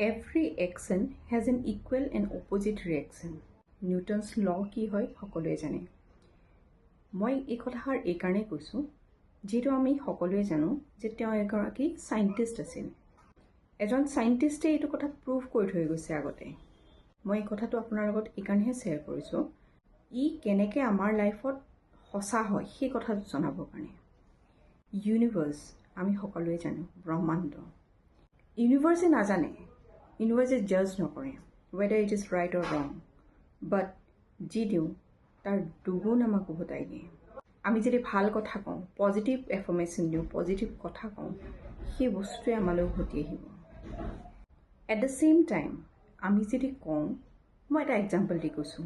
Every action has an equal and opposite reaction. Newton's law কি হয় সকলোৱে জানে। মই এই কথাৰ এইকাৰণে কৈছোঁ যিটো আমি সকলোৱে জানো যে তেওঁ এগৰাকী সাইন্টিষ্ট আছিল। এজন সাইন্টিষ্টে এইটো কথা প্ৰুভ কৰি থৈ গৈছে আগতে। মই এই কথাটো আপোনাৰ লগত এইকাৰণেহে শ্বেয়াৰ কৰিছোঁ ই কেনেকৈ আমাৰ লাইফত সঁচা হয় সেই কথাটো জনাবৰ কাৰণে। ইউনিভাৰ্ছ আমি সকলোৱে জানো ব্ৰহ্মাণ্ড। ইউনিভাৰ্ছে নাজানে, ইউনিভাৰ্ছে জাজ নকৰে whether it is right or wrong, but যি দিওঁ তাৰ দুগুণ আমাক উভতাই দিয়ে। আমি যদি ভাল কথা কওঁ, পজিটিভ এফাৰ্মেশ্যন দিওঁ, পজিটিভ কথা কওঁ, সেই বস্তুটোৱে আমালৈ উভতি আহিব। এট দ্য ছেইম টাইম আমি যদি কওঁ, মই এটা এক্সাম্পল দি কৈছোঁ,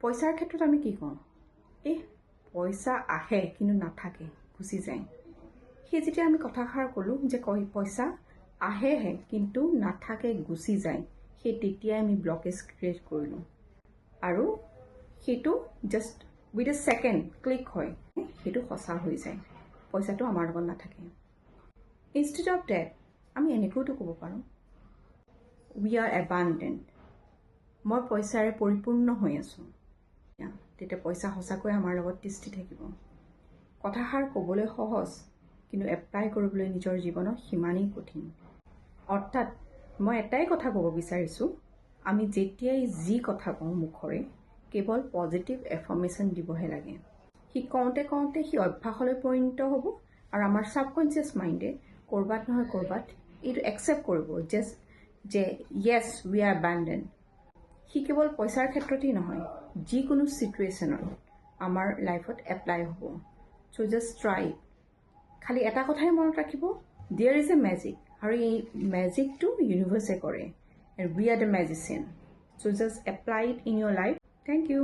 পইচাৰ ক্ষেত্ৰত আমি কি কওঁ, পইচা আহে কিন্তু নাথাকে, গুচি যায়। সেই যেতিয়া আমি কথাষাৰ ক'লোঁ যে পইচা আহেহে কিন্তু নাথাকে, গুচি যায়, সেই তেতিয়াই আমি ব্লকেজ ক্ৰিয়েট কৰিলোঁ। আৰু সেইটো just with a second click হয়, সেইটো সঁচা হৈ যায়, পইচাটো আমাৰ লগত নাথাকে। ইনষ্টেড অফ ডেট আমি এনেকৈতো ক'ব পাৰোঁ, উই আৰ এবাণ্ডেণ্ট, মই পইচাৰে পৰিপূৰ্ণ হৈ আছোঁ। তেতিয়া পইচা সঁচাকৈ আমাৰ লগত তিষ্ঠি থাকিব। কথাষাৰ ক'বলৈ সহজ কিন্তু এপ্লাই কৰিবলৈ নিজৰ জীৱনত সিমানেই কঠিন। অৰ্থাৎ মই এটাই কথা ক'ব বিচাৰিছোঁ, আমি যেতিয়াই যি কথা কওঁ মুখৰে কেৱল পজিটিভ এফাৰ্মেশ্যন দিবহে লাগে। সি কওঁতে কওঁতে সি অভ্যাসলৈ পৰিণত হ'ব আৰু আমাৰ ছাবকনচিয়াছ মাইণ্ডে ক'ৰবাত নহয় ক'ৰবাত এইটো একচেপ্ট কৰিব যে য়েছ উই আৰ এবাণ্ডেণ্ট। সি কেৱল পইচাৰ ক্ষেত্ৰতেই নহয়, যিকোনো ছিটুৱেশ্যনত আমাৰ লাইফত এপ্লাই হ'ব। চ' জাষ্ট ট্ৰাই। খালি এটা কথাই মনত ৰাখিব, দেয়াৰ ইজ এ মেজিক, আৰু এই মেজিকটো ইউনিভাৰ্ছে কৰে, and we are the magician. So' just apply it in your life. Thank U.